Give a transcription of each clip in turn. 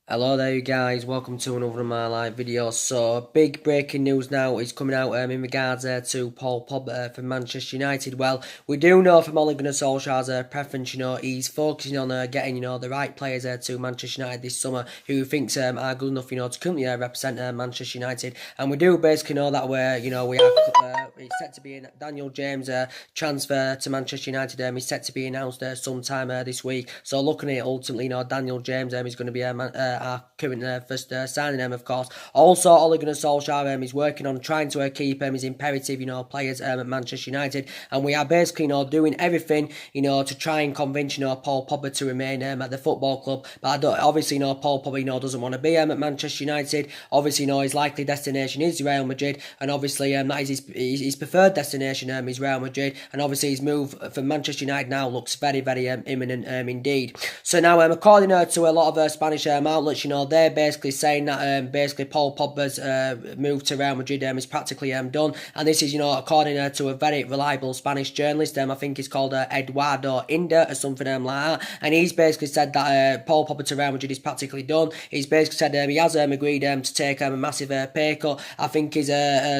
Hello there you guys, welcome to another of my live videos. So big breaking news now is coming out in regards to Paul Pogba from Manchester United. Well, we do know from Ole Gunnar Solskjaer's preference, he's focusing on getting, the right players to Manchester United this summer who he thinks are good enough, to currently represent Manchester United. And we do basically know that we are, it's set to be in Daniel James transfer to Manchester United is set to be announced sometime this week. So looking at it ultimately, Daniel James is going to be our current first signing, of course. Also, Ole Gunnar Solskjaer is working on trying to keep his imperative, players at Manchester United, and we are basically, doing everything, to try and convince, Paul Pogba to remain at the football club. But obviously, Paul Pogba, doesn't want to be at Manchester United. Obviously, his likely destination is Real Madrid, and obviously, that is his preferred destination, is Real Madrid, and obviously his move from Manchester United now looks very, very imminent, indeed. So now, according to a lot of Spanish outlets, they're basically saying that basically Paul Pogba's move to Real Madrid is practically done, and this is, according to a very reliable Spanish journalist, I think he's called Eduardo Inda or something like that, and he's basically said that Paul Pogba to Real Madrid is practically done. He's basically said he has agreed to take a massive pay cut. I think his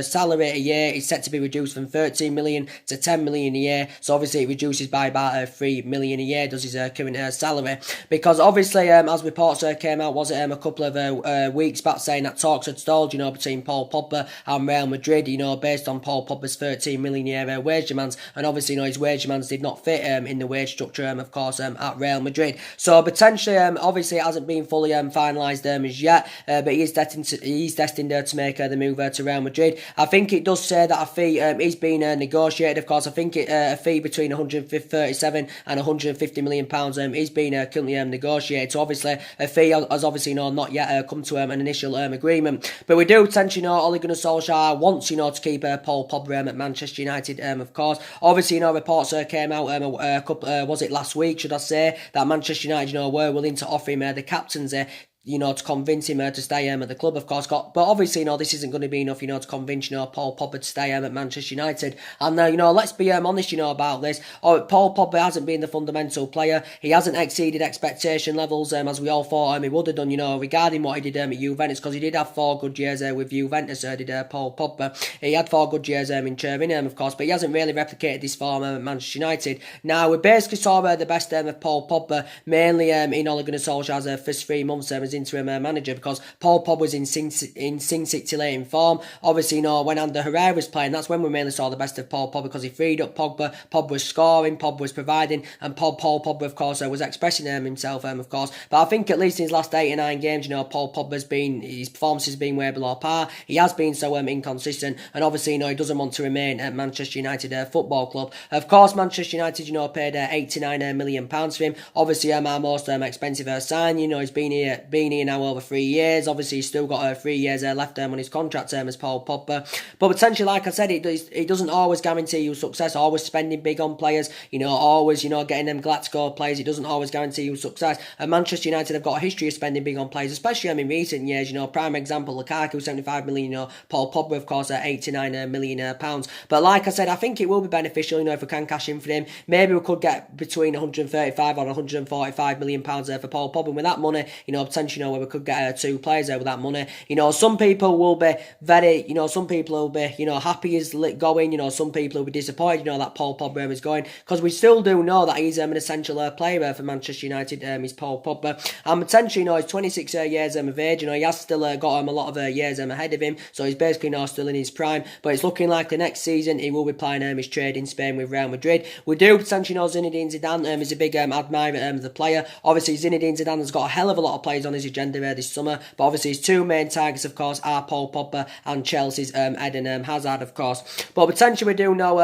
salary a year is set to be reduced from 13 million to 10 million a year, so obviously it reduces by about 3 million a year, does his current salary, because obviously as reports came out, was it a couple of weeks back, saying that talks had stalled, between Paul Pogba and Real Madrid, based on Paul Pogba's 13 million a year wage demands, and obviously, his wage demands did not fit in the wage structure, of course, at Real Madrid. So potentially, obviously, it hasn't been fully finalised as yet, but he is destined to make the move to Real Madrid. I think it does say that a fee is being negotiated. Of course, I think a fee between 137 and 150 million pounds is being currently negotiated. So obviously, a fee has obviously not yet come to an initial agreement. But we do potentially know Ole Gunnar Solskjaer wants to keep Paul Pogba at Manchester United. Of course, obviously reports came out a couple was it last week, should I say, that Manchester United were willing to offer him the captaincy, to convince him to stay at the club, of course. But obviously, this isn't going to be enough, to convince, Paul Pogba to stay at Manchester United. And, let's be honest, about this. Paul Pogba hasn't been the fundamental player. He hasn't exceeded expectation levels, as we all thought he would have done, regarding what he did at Juventus, because he did have 4 good years with Juventus, did Paul Pogba. He had 4 good years in Turin, of course, but he hasn't really replicated this form at Manchester United. Now, we basically saw the best of Paul Pogba, mainly in Ole Gunnar Solskjaer's first 3 months as interim manager, because Paul Pogba was in scintillating form. Obviously, when Ander Herrera was playing, that's when we mainly saw the best of Paul Pogba, because he freed up Pogba. Pogba was scoring, Pogba was providing, and Paul Pogba, of course, was expressing himself, of course. But I think at least in his last 8 or 9 games, Paul Pogba's his performance has been way below par. He has been so inconsistent, and obviously, he doesn't want to remain at Manchester United Football Club. Of course, Manchester United, paid £89 million for him. Obviously, our most expensive signing. He's been here now over 3 years. Obviously, he's still got 3 years left on his contract as Paul Pogba. But potentially, like I said, it doesn't always guarantee you success. Always spending big on players, always, getting them Glasgow players. It doesn't always guarantee you success. And Manchester United have got a history of spending big on players, especially in recent years. Prime example, Lukaku, 75 million, Paul Pogba, of course, 89 million pounds. But like I said, I think it will be beneficial, if we can cash in for him. Maybe we could get between 135 or 145 million pounds for Paul Pogba. With that money, potentially, where we could get 2 players with that money. Some people will be very, some people will be, happy he's going. Some people will be disappointed, that Paul Pogba is going, because we still do know that he's an essential player for Manchester United. Is Paul Pogba, and potentially, he's 26 years of age. He has still got a lot of years ahead of him, so he's basically still in his prime. But it's looking like the next season he will be playing his trade in Spain with Real Madrid. We do potentially know Zinedine Zidane is a big admirer of the player. Obviously, Zinedine Zidane has got a hell of a lot of players on his agenda this summer, but obviously his 2 main targets, of course, are Paul Pogba and Chelsea's Eden Hazard, of course. But potentially we do know,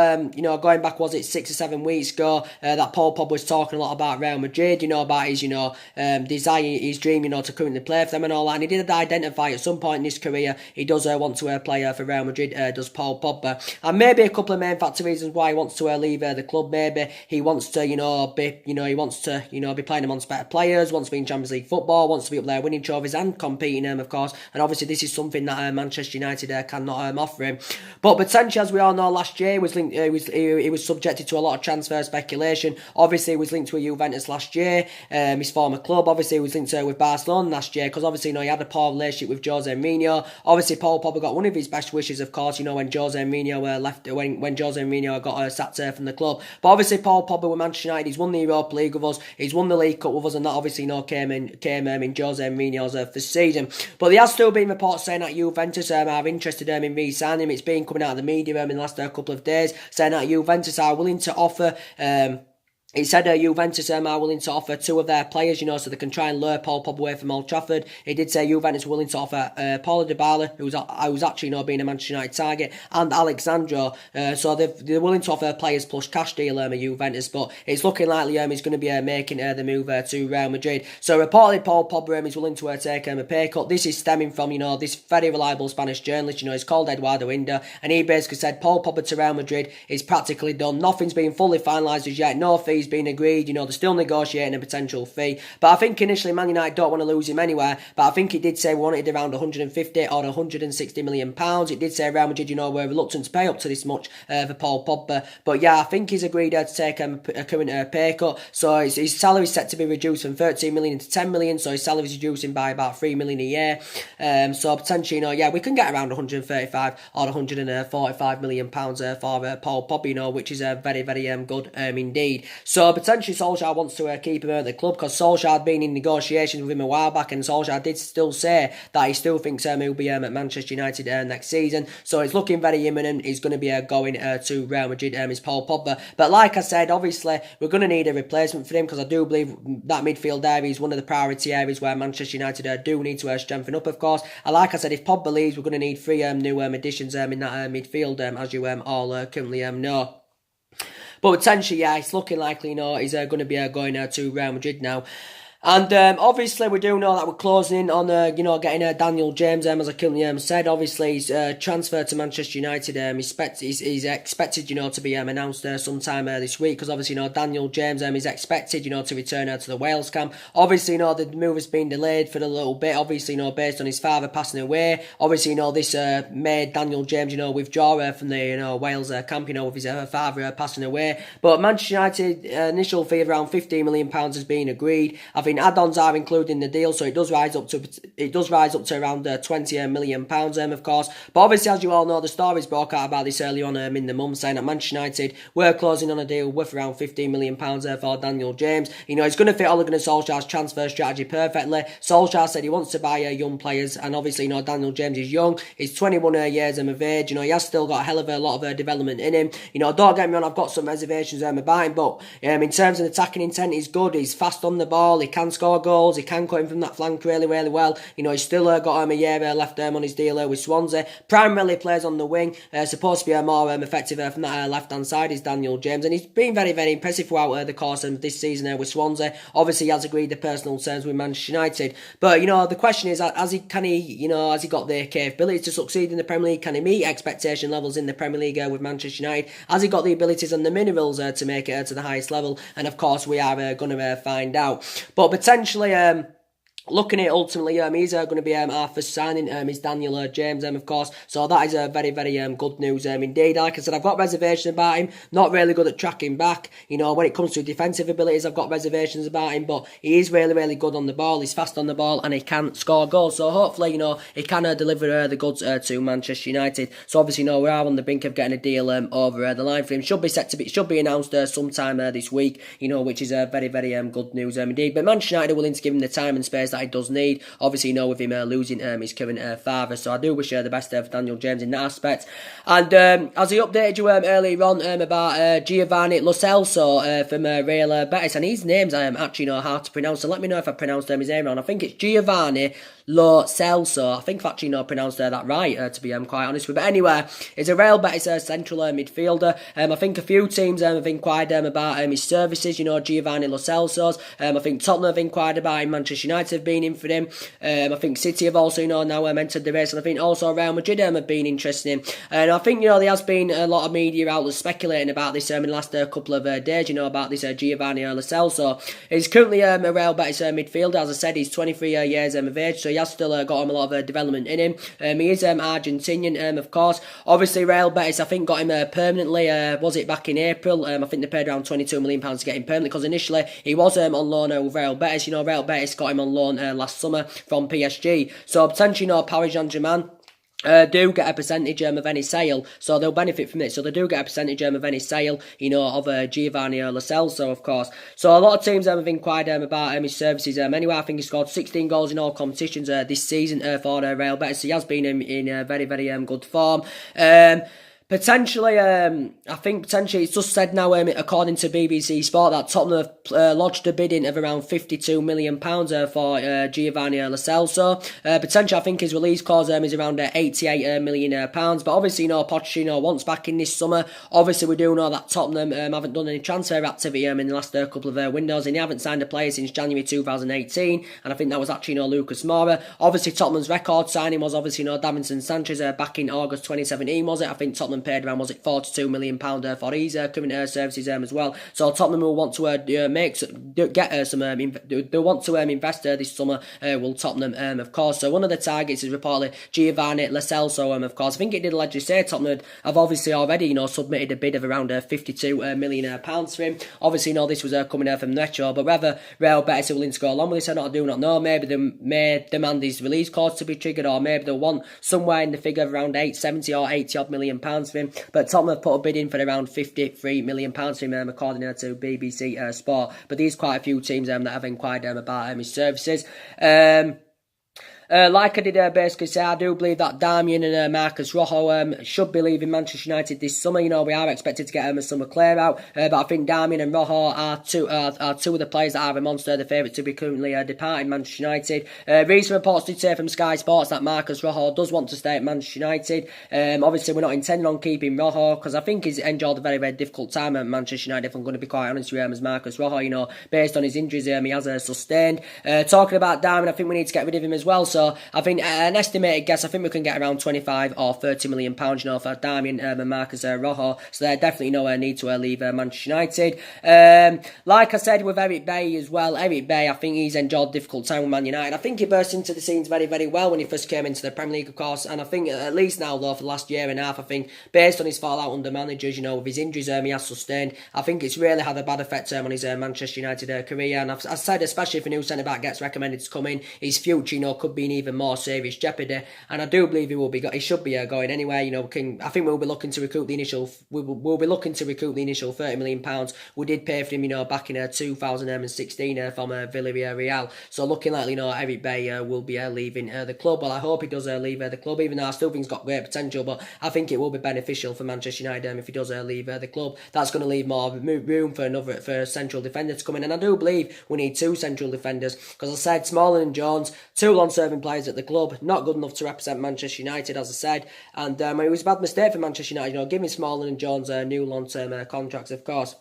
going back, was it 6 or 7 weeks ago, that Paul Pogba was talking a lot about Real Madrid, about his, desire, his dream, to currently play for them and all that. And he did identify at some point in his career he does want to play for Real Madrid, does Paul Pogba. And maybe a couple of main factor reasons why he wants to leave the club. Maybe he wants to, be playing amongst better players, wants to be in Champions League football, wants to be up there, winning trophies and competing, of course. And obviously, this is something that Manchester United cannot offer him. But potentially, as we all know, last year was linked. He was subjected to a lot of transfer speculation. Obviously, he was linked to a Juventus last year, his former club. Obviously, he was linked with Barcelona last year because obviously, he had a poor relationship with Jose Mourinho. Obviously, Paul Pogba got one of his best wishes, of course. When Jose Mourinho left, when Jose Mourinho got sacked from the club. But obviously, Paul Pogba with Manchester United, he's won the Europa League with us. He's won the League Cup with us, and that obviously came in Jose Mourinho's first season. But there has still been reports saying that Juventus are interested in re-signing him. It's been coming out of the media in the last couple of days saying that Juventus are willing to offer. It said Juventus are willing to offer two of their players, so they can try and lure Paul Pogba away from Old Trafford. It did say Juventus were willing to offer Paulo Dybala, who was actually being a Manchester United target, and Alexandro. So they're willing to offer players plus cash deal at Juventus, but it's looking likely he's going to be making the move to Real Madrid. So reportedly Paul Pogba is willing to take a pay cut. This is stemming from this very reliable Spanish journalist. He's called Eduardo Inda, and he basically said Paul Pogba to Real Madrid is practically done. Nothing's been fully finalised as yet. No fees been agreed. They're still negotiating a potential fee. But I think initially Man United don't want to lose him anywhere. But I think it did say we wanted around 150 or 160 million pounds. It did say Real Madrid, were reluctant to pay up to this much for Paul Pogba. But yeah, I think he's agreed to take a current pay cut. So his salary is set to be reduced from 13 million to 10 million. So his salary is reducing by about 3 million a year. So potentially, we can get around 135 or 145 million pounds for Paul Pogba, which is very, very good indeed. So potentially Solskjaer wants to keep him at the club because Solskjaer had been in negotiations with him a while back, and Solskjaer did still say that he still thinks he'll be at Manchester United next season. So it's looking very imminent. He's going to be going to Real Madrid, is Paul Pogba. But like I said, obviously we're going to need a replacement for him because I do believe that midfield area is one of the priority areas where Manchester United do need to strengthen up, of course. And like I said, if Pogba leaves, we're going to need 3 new additions in that midfield, as you all currently know. But potentially, it's looking likely, he's going to be going to Real Madrid now. And obviously, we do know that we're closing in on, getting Daniel James, as I currently said. Obviously, his transfer to Manchester United he's expected, to be announced sometime this week. Because obviously, Daniel James is expected, to return to the Wales camp. Obviously, the move has been delayed for a little bit. Obviously, based on his father passing away. Obviously, this made Daniel James, withdraw from the Wales camp, with his father passing away. But Manchester United initial fee of around £15 million has been agreed. I think add-ons are included in the deal, so it does rise up to around £20 million, of course. But obviously, as you all know, the stories broke out about this early on in the month, saying that Manchester United were closing on a deal worth around £15 million for Daniel James. He's going to fit Ole Gunnar Solskjaer's transfer strategy perfectly. Solskjaer said he wants to buy young players, and obviously, Daniel James is young. He's 21 years of age. He has still got a hell of a lot of development in him. Don't get me wrong, I've got some reservations about him, but in terms of attacking intent, he's good. He's fast on the ball. He can score goals. He can cut in from that flank really, really well. He's still got a year left on his deal with Swansea. Primarily plays on the wing. Supposed to be more effective from that left-hand side is Daniel James, and he's been very, very impressive throughout the course of this season with Swansea. Obviously, he has agreed the personal terms with Manchester United. But the question is, has he got the capability to succeed in the Premier League? Can he meet expectation levels in the Premier League with Manchester United? Has he got the abilities and the minerals to make it to the highest level? And of course, we are going to find out. But potentially, looking at it ultimately, he's going to be our first signing, is Daniel James, of course. So that is very, very good news indeed. Like I said, I've got reservations about him. Not really good at tracking back. When it comes to defensive abilities, I've got reservations about him. But he is really, really good on the ball. He's fast on the ball and he can score goals. So hopefully, he can deliver the goods to Manchester United. So obviously, we are on the brink of getting a deal over the line for him. Should be announced sometime this week. Which is very, very good news indeed. But Manchester United are willing to give him the time and space that he does need. Obviously, with him losing his current father. So I do wish the best for Daniel James in that aspect. And as he updated you earlier on about Giovanni Lo Celso from Real Betis, and his names I am actually hard to pronounce. So let me know if I pronounced his name wrong. I think it's Giovanni Lo Celso. I think I've actually pronounced that right, to be quite honest with you. But anyway, he's a Real Betis central midfielder. I think a few teams have inquired about his services, Giovanni Lo Celso's. I think Tottenham have inquired about him, Manchester United have been in for him. I think City have also, now entered the race, and I think also Real Madrid have been interested in him. And I think, there has been a lot of media outlets speculating about this in the last couple of days, about this Giovanni Lo Celso. He's currently a Real Betis midfielder. As I said, he's 23 years of age, so he has still got him a lot of development in him. He is Argentinian, of course. Obviously, Real Betis, I think, got him permanently, was it back in April? I think they paid around £22 million to get him permanently, because initially he was on loan with Real Betis. Real Betis got him on loan last summer from PSG. So potentially, Paris Saint-Germain do get a percentage of any sale, so they'll benefit from it. So they do get a percentage of any sale, of Giovanni Lo Celso, of course. So a lot of teams have inquired about his services. Anyway, I think he scored 16 goals in all competitions this season for Real Betis. So he has been in very, very good form. Potentially, I think potentially it's just said now, according to BBC Sport, that Tottenham have lodged a bidding of around £52 million for Giovanni Lo Celso. Potentially, I think his release clause is around £88 million. But obviously, Pochettino wants back in this summer. Obviously, we do know that Tottenham haven't done any transfer activity in the last couple of windows, and they haven't signed a player since January 2018. And I think that was actually Lucas Moura. Obviously, Tottenham's record signing was obviously Davinson Sanchez back in August 2017, was it? I think Tottenham paid around, was it £42 million for his current services as well. So Tottenham will want to invest this summer. Will Tottenham, of course. So one of the targets is reportedly Giovanni Lo Celso, of course. I think it did allegedly say Tottenham have obviously already submitted a bid of around £52 million for him. Obviously, this was coming from Retro, but whether Real Betis are willing to go along with this, I do not know. Maybe they may demand his release clause to be triggered, or maybe they'll want somewhere in the figure of around 70 or 80 odd million pounds for him. But Tottenham have put a bid in for around £53 million for him, according to BBC Sport. But there's quite a few teams that have inquired about his services. Like I did basically say, I do believe that Darmian and Marcus Rojo should be leaving Manchester United this summer. We are expected to get a summer clear out, but I think Darmian and Rojo are two of the players that are amongst the favourites to be currently departing Manchester United. Recent reports did say from Sky Sports that Marcus Rojo does want to stay at Manchester United. Obviously, we're not intending on keeping Rojo, because I think he's enjoyed a very, very difficult time at Manchester United, if I'm going to be quite honest with him, as Marcus Rojo, based on his injuries he has sustained. Talking about Darmian, I think we need to get rid of him as well. So I think an estimated guess, I think we can get around 25 or 30 million pounds, for Darmian and Marcus Rojo. So they're definitely no need to leave Manchester United. Like I said with Eric Bailly as well, Eric Bailly, I think he's enjoyed a difficult time with Man United. I think he burst into the scenes very, very well when he first came into the Premier League, of course. And I think at least now, though, for the last year and a half, I think based on his fallout under managers, with his injuries he has sustained, I think it's really had a bad effect on his Manchester United career. And I've said, especially if a new centre-back gets recommended to come in, his future, could be in even more serious jeopardy. And I do believe he should be going anyway. I think we'll be looking to recruit the initial £30 million. We did pay for him, back in 2016 from Villarreal. So looking like, Eric Bailly will be leaving the club. Well, I hope he does leave the club, even though I still think he's got great potential. But I think it will be beneficial for Manchester United if he does leave the club. That's going to leave more room for a central defender to come in. And I do believe we need two central defenders, because I said Smalling and Jones, two long-serving players at the club, not good enough to represent Manchester United, as I said. And it was a bad mistake for Manchester United, giving Smalling and Jones new long-term contracts, of course.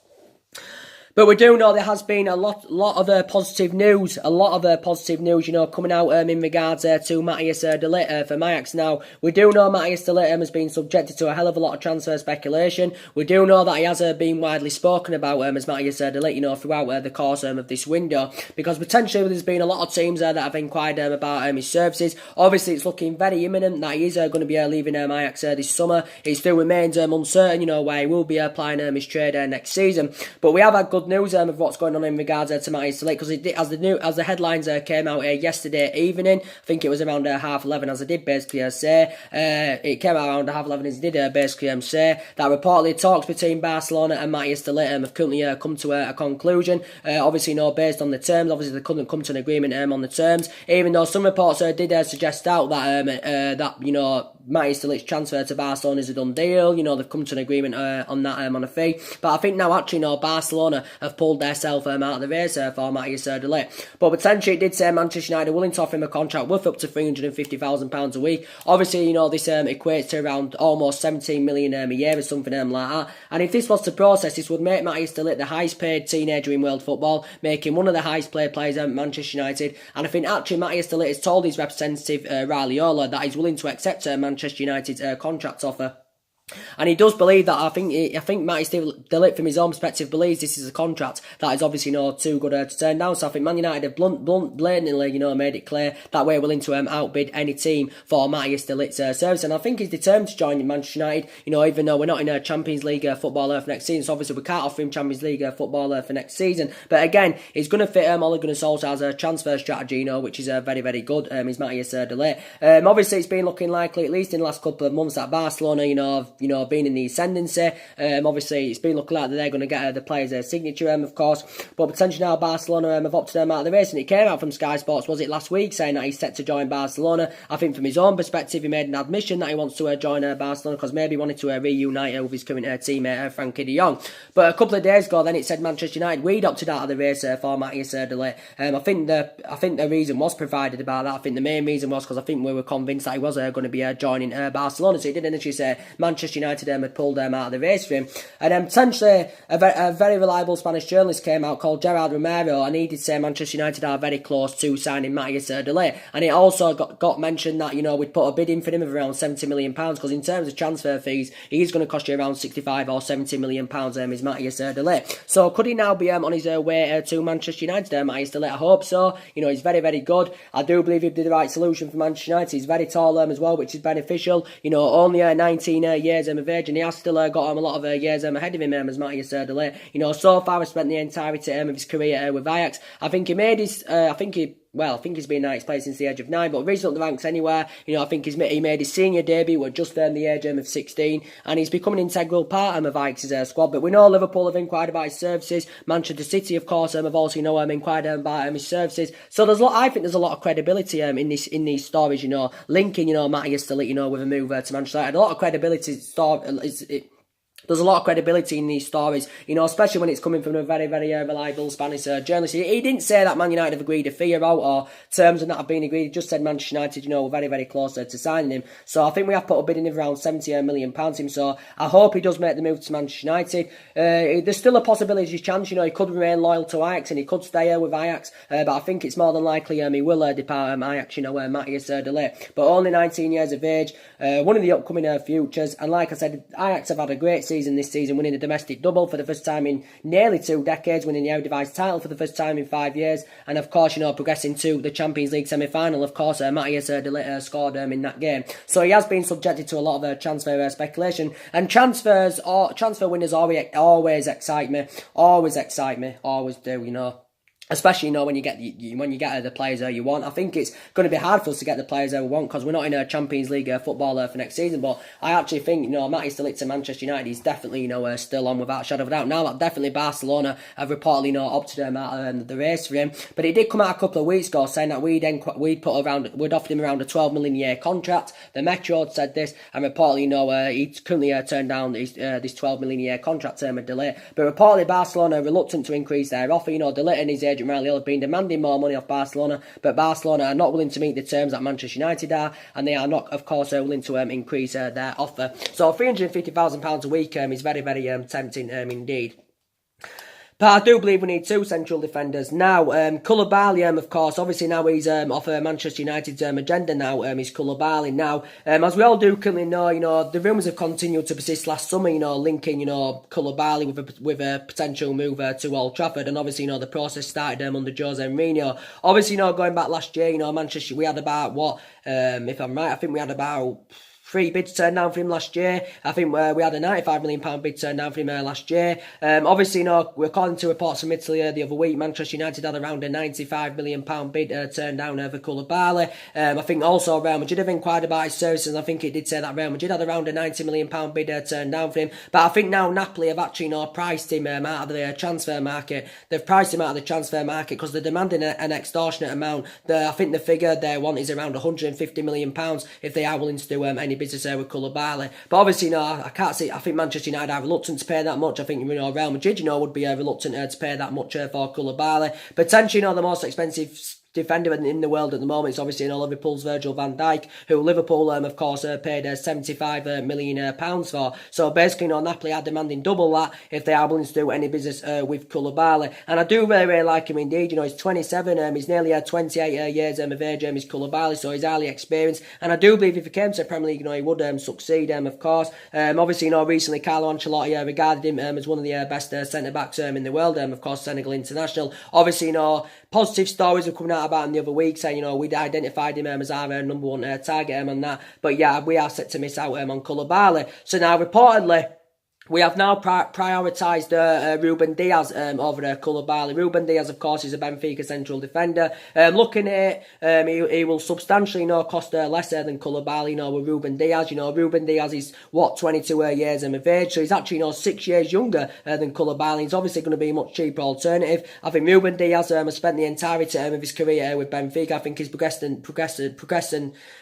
But we do know there has been a lot of positive news, coming out in regards to Matthias de Ligt from Ajax. Now, we do know Matthias de Ligt has been subjected to a hell of a lot of transfer speculation. We do know that he has been widely spoken about as Matthias de Ligt, throughout the course of this window, because potentially there's been a lot of teams that have inquired about his services. Obviously, it's looking very imminent that he is going to be leaving Ajax this summer. It still remains uncertain, where he will be applying his trade next season. But we have had good news of what's going on in regards to Matthias de Ligt, because as the headlines came out yesterday evening, I think it was around 11:30, as I did basically say, it came out around 11:30, as I did basically say that reportedly talks between Barcelona and Matthias de Ligt have currently come to a conclusion. Obviously, based on the terms, obviously they couldn't come to an agreement on the terms, even though some reports did suggest out that Matty Delict's transfer to Barcelona is a done deal. You know, they've come to an agreement on that on a fee. But I think now actually, you know, Barcelona have pulled themselves out of the race for Matty Delit. But potentially it did say Manchester United are willing to offer him a contract worth up to £350,000 a week. Obviously, you know, this equates to around almost 17 million a year or something like that. And if this was to process, this would make Matty Delit the highest paid teenager in world football, making one of the highest paid players at Manchester United. And I think actually Matty Delit has told his representative Riley Ola that he's willing to accept Manchester United's contract offer. And he does believe that. I think Matty Delit, from his own perspective, believes this is a contract that is obviously, you know, too good to turn down. So I think Man United have blatantly, you know, made it clear that we're willing to outbid any team for Matty Delit's service. And I think he's determined to join Manchester United, you know, even though we're not in a Champions League football for next season. So obviously we can't offer him Champions League football for next season. But again, he's going to fit Ole Gunnar Solskjaer's transfer strategy, you know, which is very, very good. Is Matty Delit. Obviously it's been looking likely, at least in the last couple of months, that Barcelona, you know, being in the ascendancy. Obviously, it's been looking like they're going to get the player's signature, of course. But potentially now Barcelona have opted him out of the race. And it came out from Sky Sports, was it last week, saying that he's set to join Barcelona. I think from his own perspective, he made an admission that he wants to join Barcelona because maybe he wanted to reunite with his current teammate, Frankie de Jong. But a couple of days ago, then it said Manchester United, we'd opted out of the race for Matty Delit. I think the reason was provided about that. I think the main reason was because I think we were convinced that he was going to be joining Barcelona. So he did initially say Manchester United had pulled them out of the race for him. And then potentially a very reliable Spanish journalist came out called Gerard Romero, and he did say Manchester United are very close to signing Matty Delit. And it also got mentioned that, you know, we'd put a bid in for him of around £70 million, because in terms of transfer fees, he's going to cost you around £65 or £70 million, is Matty Delit. So could he now be on his way to Manchester United, Matty Delit? I hope so. You know, he's very, very good. I do believe he'd be the right solution for Manchester United. He's very tall as well, which is beneficial. You know, only 19 years of age, and he has still got a lot of years ahead of him as Matty Delit. You know, so far he's spent the entirety of his career with Ajax. I think he made his, I think he's been at his place since the age of 9, but recently the ranks anywhere. You know, I think he made his senior debut at just the age of 16, and he's become an integral part of Ajax's squad. But we know Liverpool have inquired about his services. Manchester City, of course, have also, you know, inquired about his services. So I think there's a lot of credibility in these stories, you know, linking, you know, Matty Delit, you know, with a move to Manchester United. A lot of credibility there's a lot of credibility in these stories, you know, especially when it's coming from a very, very reliable Spanish journalist. He didn't say that Man United have agreed a fee out or terms and that have been agreed. He just said Manchester United, you know, were very, very close to signing him. So I think we have put a bid in of around £70 million him. So I hope he does make the move to Manchester United. There's still a possibility, chance, you know, he could remain loyal to Ajax and he could stay with Ajax. But I think it's more than likely he will depart Ajax, you know, Matty Delit. But only 19 years of age, one of the upcoming futures. And like I said, Ajax have had a great season this season, winning a domestic double for the first time in nearly 2 decades, winning the Eredivisie title for the first time in 5 years, and of course, you know, progressing to the Champions League semi-final. Of course, Matty Delit scored in that game, so he has been subjected to a lot of transfer speculation. And transfer winners always excite me, always do, you know. Especially, you know, when you get the players you want. I think it's going to be hard for us to get the players we want because we're not in a Champions League football for next season. But I actually think, you know, Matty Delit to Manchester United is definitely, you know, still on without a shadow of a doubt. Now that definitely Barcelona have reportedly, you know, opted him out of the race for him. But it did come out a couple of weeks ago saying that we'd offered him around a £12 million a year contract. The Metro had said this, and reportedly, you know, he's currently turned down this £12 million a year contract term with Delit. But reportedly Barcelona are reluctant to increase their offer. You know, Delit and his agent Riley have been demanding more money off Barcelona, but Barcelona are not willing to meet the terms that Manchester United are, and they are not, of course, willing to increase their offer. So £350,000 a week is very, very tempting indeed. But I do believe we need 2 central defenders. Now, Koulibaly, of course, obviously now he's off Manchester United's agenda now, is Koulibaly. Now, as we all do currently know, you know, the rumours have continued to persist last summer, you know, linking, you know, Koulibaly with a potential move to Old Trafford. And obviously, you know, the process started under Jose Mourinho. Obviously, you know, going back last year, you know, Manchester, we had about, if I'm right, I think we had about 3 bids turned down for him last year. I think we had a £95 million bid turned down for him last year. Obviously, you know, according to reports from Italy the other week, Manchester United had around a £95 million bid turned down for Koulibaly. I think also Real Madrid have inquired about his services. I think it did say that Real Madrid had around a £90 million bid turned down for him. But I think now Napoli have actually, you know, priced him out of the transfer market. They've priced him out of the transfer market because they're demanding an extortionate amount. I think the figure they want is around £150 million if they are willing to do any business with Koulibaly. But obviously, I can't see. I think Manchester United are reluctant to pay that much. I think Real Madrid, would be reluctant to pay that much for Koulibaly. Potentially, the most expensive defender in the world at the moment is obviously Liverpool's Virgil van Dijk, who Liverpool of course paid £75 million for. So basically Napoli are demanding double that if they are willing to do any business with Koulibaly. And I do really like him indeed. He's 27, he's nearly 28 years of age, he's Koulibaly, so he's highly experienced, and I do believe if he came to the Premier League he would succeed of course. Obviously recently Carlo Ancelotti regarded him as one of the best centre backs in the world, of course Senegal international. Obviously positive stories are coming out about him the other week saying, we'd identified him as our number one target on that. But yeah, we are set to miss out on Koulibaly. So now reportedly, we have now prioritised Ruben Diaz over Koulibaly. Ruben Diaz, of course, is a Benfica central defender. Looking at it, he will substantially cost less than Koulibaly with Ruben Diaz. Ruben Diaz is, 22 years of age, so he's actually 6 years younger than Koulibaly. He's obviously going to be a much cheaper alternative. I think Ruben Diaz has spent the entirety of his career with Benfica. I think he's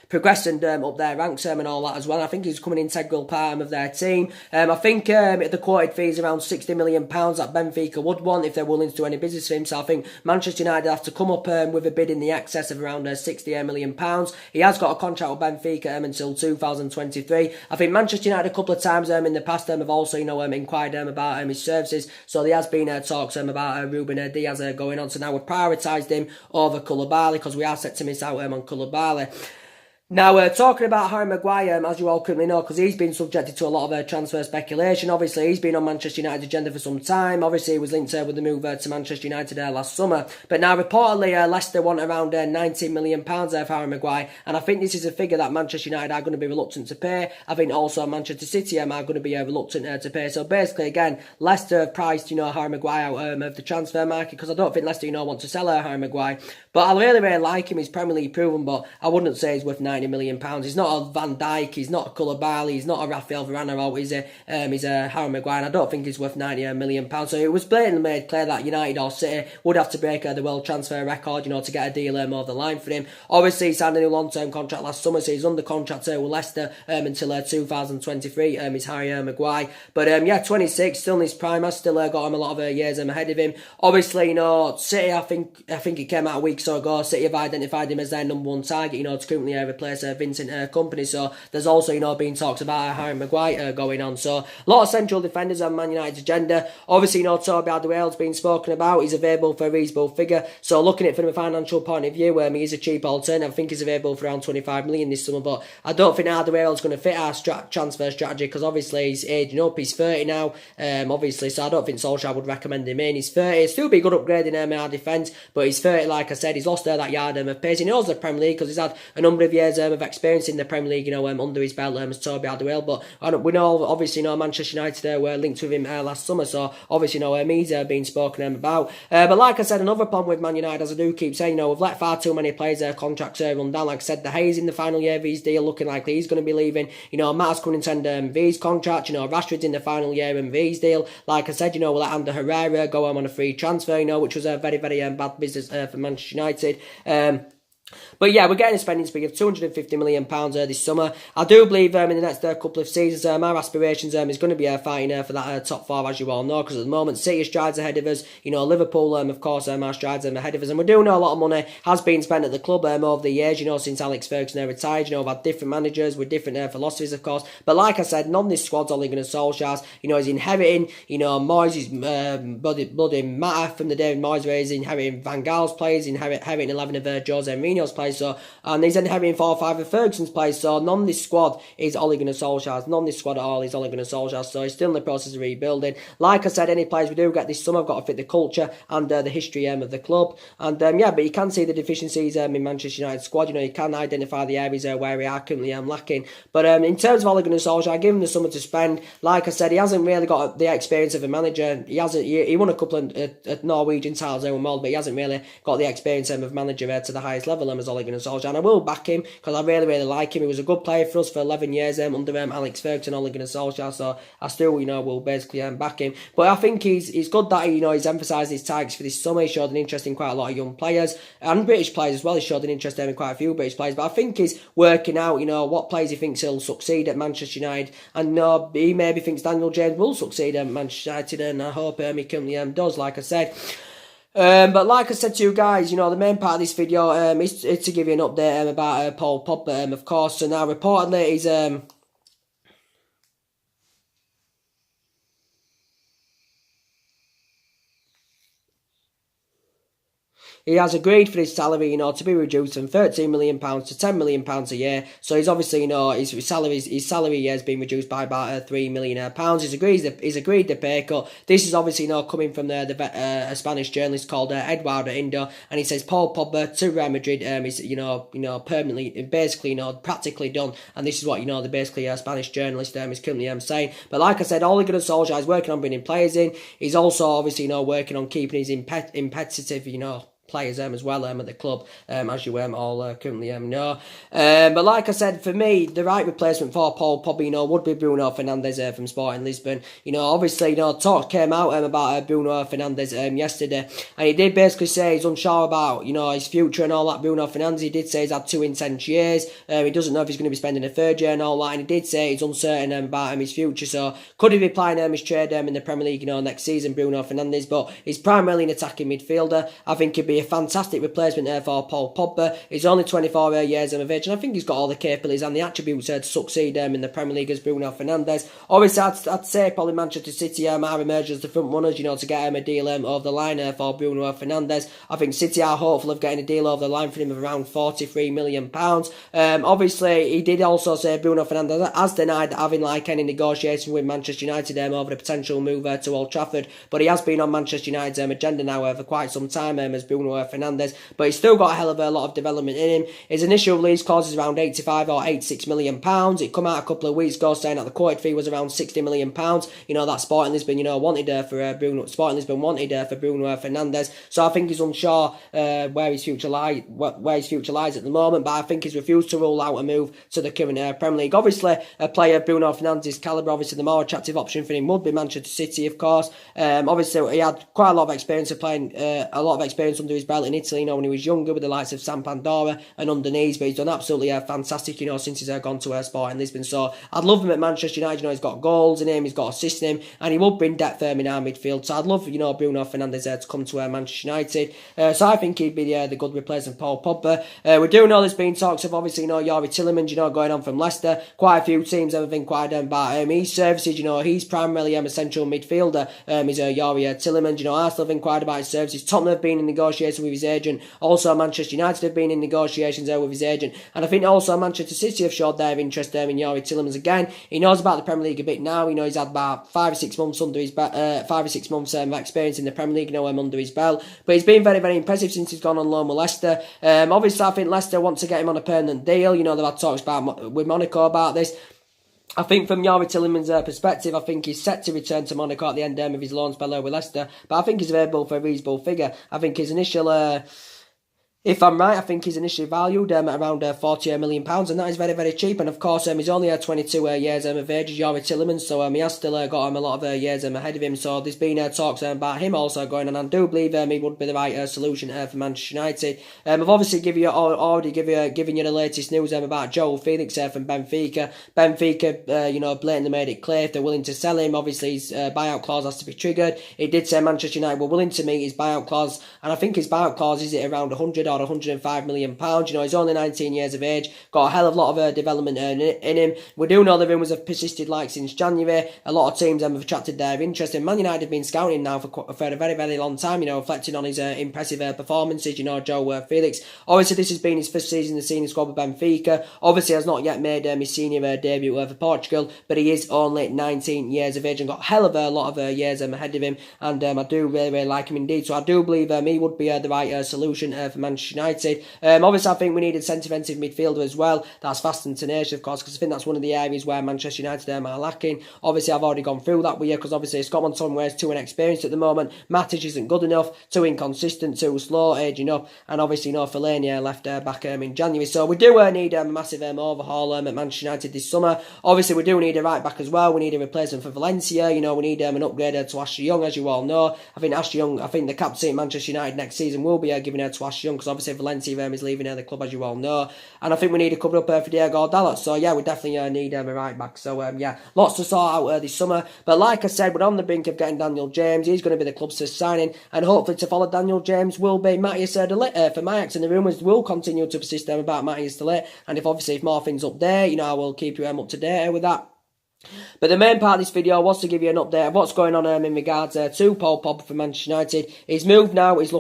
progressing up their ranks and all that as well. I think he's becoming an integral part of their team. I think the quoted fee is around £60 million that Benfica would want if they're willing to do any business for him. So I think Manchester United have to come up with a bid in the excess of around £60 million. He has got a contract with Benfica until 2023. I think Manchester United a couple of times in the past have also inquired about his services. So there has been talks about Ruben Diaz going on. So now we've prioritised him over Koulibaly because we are set to miss out on Koulibaly. Now, talking about Harry Maguire, as you all currently know, because he's been subjected to a lot of transfer speculation. Obviously, he's been on Manchester United's agenda for some time. Obviously, he was linked with the move to Manchester United last summer. But now, reportedly, Leicester want around £19 million for Harry Maguire. And I think this is a figure that Manchester United are going to be reluctant to pay. I think also Manchester City are going to be reluctant to pay. So basically, again, Leicester have priced, Harry Maguire out of the transfer market, because I don't think Leicester, want to sell Harry Maguire. But I really, really like him. He's Premier League proven, but I wouldn't say he's worth £90 million. He's not a Van Dijk, he's not a Koulibaly, he's not a Rafael Varane, he's a Harry Maguire, and I don't think he's worth £90 million. So it was blatantly made clear that United or City would have to break the world transfer record, to get a deal over the line for him. Obviously, he signed a new long-term contract last summer, so he's under contract with Leicester until 2023, is Harry Maguire. But 26, still in his prime, has still got him a lot of years ahead of him. Obviously, City, I think it came out a week or so ago, City have identified him as their number one target, to currently replace Vincent Kompany. So there's also, been talks about Harry Maguire going on. So a lot of central defenders on Man United's agenda. Obviously, Toby Alderweireld's been spoken about. He's available for a reasonable figure. So looking at it from a financial point of view, he's a cheap alternative. I think he's available for around 25 million this summer. But I don't think Alderweireld's going to fit our transfer strategy, because obviously he's aging up. He's 30 now, obviously. So I don't think Solskjaer would recommend him in. He's 30. He'll still be a good upgrade in our defence, but he's 30, like I said. He's lost that yard of pace. He knows the Premier League because he's had a number of years of experience in the Premier League, under his belt as Toby Alderweireld. But we know, obviously, Manchester United were linked with him last summer, so obviously, he's been spoken about. But like I said, another problem with Man United, as I do keep saying, we've let far too many players contracts run down. Like I said, De Gea's in the final year of his deal, looking like he's going to be leaving. Matt's coming to end his contract. Rashford's in the final year of his deal. Like I said, we let Ander Herrera go on a free transfer, which was a very, very bad business for Manchester United. But yeah, we're getting a spending spree of £250 million this summer. I do believe in the next couple of seasons, our aspirations is going to be fighting for that top four, as you all know, because at the moment City strides ahead of us. Liverpool, of course, our strides ahead of us, and we do know a lot of money has been spent at the club over the years. Since Alex Ferguson retired, we've had different managers with different philosophies, of course. But like I said, none of this squad's only going to Solskjaer's. He's inheriting. Moyes' bloody matter from the David Moyes, where he's inheriting Van Gaal's plays, inheriting 11 of Jose Mourinho's plays. So, and he's inheriting 4 or 5 of Ferguson's plays. So none of this squad is Ole Gunnar Solskjaer's. None of this squad at all is Ole Gunnar Solskjaer's. So he's still in the process of rebuilding. Like I said, any players we do get this summer have got to fit the culture and the history of the club. And but you can see the deficiencies in Manchester United squad. You can identify the areas where we are currently lacking. But in terms of Ole Gunnar Solskjaer, I give him the summer to spend. Like I said, he hasn't really got the experience of a manager. He won a couple of Norwegian titles with Molde, but he hasn't really got the experience of manager to the highest level. level as Ole Gunnar Solskjaer, and I will back him because I really like him. He was a good player for us for 11 years under Alex Ferguson, Ole Gunnar Solskjaer, so I still, will basically back him. But I think he's good that, he's emphasised his targets for this summer. He showed an interest in quite a lot of young players, and British players as well. He showed an interest in quite a few British players, but I think he's working out, what players he thinks he'll succeed at Manchester United, and he maybe thinks Daniel James will succeed at Manchester United, and I hope he currently does, like I said. But like I said to you guys, the main part of this video is to give you an update about Paul Pogba, of course. So now reportedly he's he has agreed for his salary, to be reduced from £13 million to £10 million a year. So he's obviously, his salary has been reduced by about £3 million. He's agreed the pay cut. This is obviously, coming from a Spanish journalist called Eduardo Indo, and he says Paul Pogba to Real Madrid is, permanently, basically, practically done. And this is what, the basically Spanish journalist is currently saying. But like I said, Ole Gunnar Solskjaer is working on bringing players in. He's also obviously, working on keeping his competitive, players as well at the club, as you all currently know. But like I said, for me, the right replacement for Paul Pogba, would be Bruno Fernandes from Sporting Lisbon. Obviously, talk came out about Bruno Fernandes yesterday, and he did basically say he's unsure about, his future and all that. Bruno Fernandes, he did say he's had 2 intense years. He doesn't know if he's going to be spending a third year and all that, and he did say he's uncertain about his future. So could he be playing his trade in the Premier League, next season, Bruno Fernandes? But he's primarily an attacking midfielder. I think he'd be a fantastic replacement there for Paul Pogba. He's only 24 years of age, and I think he's got all the capabilities and the attributes to succeed in the Premier League as Bruno Fernandes. Obviously, I'd say probably Manchester City are emerged as the front runners, to get a deal over the line for Bruno Fernandes. I think City are hopeful of getting a deal over the line for him of around £43 million. Obviously, he did also say Bruno Fernandes has denied having any negotiation with Manchester United over the potential move to Old Trafford, but he has been on Manchester United's agenda now for quite some time as Bruno Fernandes, but he's still got a hell of a lot of development in him. His initial release clause is around £85 or £86 million. It come out a couple of weeks ago saying that the quoted fee was around £60 million. That Sporting Lisbon, wanted for Bruno. Sporting Lisbon wanted for Bruno Fernandes. So I think he's unsure where his future lies at the moment. But I think he's refused to rule out a move to the current Premier League. Obviously, a player of Bruno Fernandes' calibre, obviously the more attractive option for him would be Manchester City, of course. Obviously, he had quite a lot of experience of playing, a lot of experience under his belt in Italy, when he was younger with the likes of San Pandora and underneath, but he's done absolutely fantastic, since he's gone to Sporting Lisbon. So I'd love him at Manchester United. He's got goals in him, he's got assists in him, and he will bring depth in our midfield. So I'd love, Bruno Fernandes to come to Manchester United. So I think he'd be the good replacement for Paul Pogba. We do know there's been talks of obviously, Youri Tielemans, going on from Leicester. Quite a few teams have inquired about his services. He's primarily a central midfielder. Is Youri Tielemans. Arsenal have inquired about his services. Tottenham have been in negotiation with his agent. Also, Manchester United have been in negotiations with his agent, and I think also Manchester City have showed their interest in Youri Tielemans again. He knows about the Premier League a bit now. He's had about 5 or 6 months under his 5 or 6 months experience in the Premier League under his belt. But he's been very, very impressive since he's gone on loan with Leicester. Obviously, I think Leicester want to get him on a permanent deal. They've had talks with Monaco about this. I think from Youri Tielemans' perspective, I think he's set to return to Monaco at the end of his loan spell with Leicester. But I think he's available for a reasonable figure. I think his initial... if I'm right, I think he's initially valued at around £40 million, and that is very, very cheap. And of course, he's only 22 years of age, Youri Tielemans, so he has still got a lot of years ahead of him. So there's been talks about him also going on, and I do believe he would be the right solution for Manchester United. I've obviously given you the latest news about Joe Felix from Benfica. Benfica, blatantly made it clear if they're willing to sell him. Obviously, his buyout clause has to be triggered. It did say Manchester United were willing to meet his buyout clause, and I think his buyout clause is at around 100 or £105 million. He's only 19 years of age, got a hell of a lot of development in him. We do know the rumours have persisted since January. A lot of teams have attracted their interest, and Man United have been scouting now for a very, very long time, reflecting on his impressive performances, Joe Felix. Obviously, this has been his first season in the senior squad with Benfica. Obviously, has not yet made his senior debut for Portugal, but he is only 19 years of age and got a hell of a lot of years ahead of him, and I do really, really like him indeed. So I do believe he would be the right solution for Manchester Manchester United. Obviously, I think we need a centre-defensive midfielder as well. That's fast and tenacious, of course, because I think that's one of the areas where Manchester United are lacking. Obviously, I've already gone through that with you, because obviously Scott McTominay is too inexperienced at the moment. Matic isn't good enough, too inconsistent, too slow, aging up, and obviously, Fellaini left back in January. So we do need a massive overhaul at Manchester United this summer. Obviously, we do need a right back as well. We need a replacement for Valencia. We need an upgrade to Ashley Young, as you all know. I think Ashley Young, I think the captain at Manchester United next season will be giving her to Ashley Young, because obviously Valencia is leaving the club, as you all know. And I think we need a cover up for Diego Dalot. So yeah, we definitely need a right back. So yeah, lots to sort out this summer. But like I said, we're on the brink of getting Daniel James. He's going to be the club's signing, and hopefully to follow Daniel James will be Matthias de Ligt for Ajax, and the rumours will continue to persist about Matthias de Ligt. And if more things up there, I will keep you up to date with that. But the main part of this video was to give you an update of what's going on in regards to Paul Pogba for Manchester United. He's moved now. He's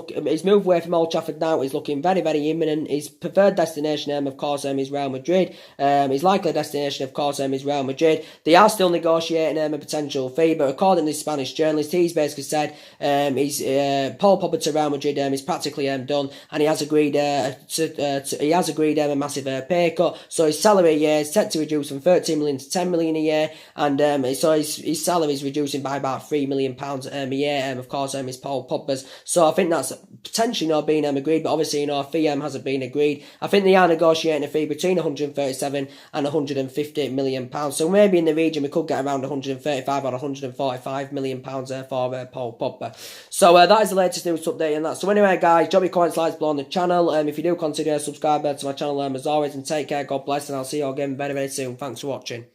moved away from Old Trafford now. He's looking very, very imminent. His preferred destination, of course, is Real Madrid. His likely destination, of course, is Real Madrid. They are still negotiating a potential fee, but according to the Spanish journalist, he's basically said Paul Pogba to Real Madrid is practically done, and he has agreed a massive pay cut. So his salary a year is set to reduce from 13 million to 10 million a year. And so his salary is reducing by about £3 million a year. Of course, it's Paul Pogba's. So I think that's potentially not being agreed, but obviously, a fee hasn't been agreed. I think they are negotiating a fee between 137 and 150 million pounds. So maybe in the region we could get around 135 or 145 million pounds for Paul Pogba. So that is the latest news update on that. So anyway, guys, drop your comments, likes below on the channel. If you do consider subscribing to my channel, as always, and take care. God bless, and I'll see you all again very, very soon. Thanks for watching.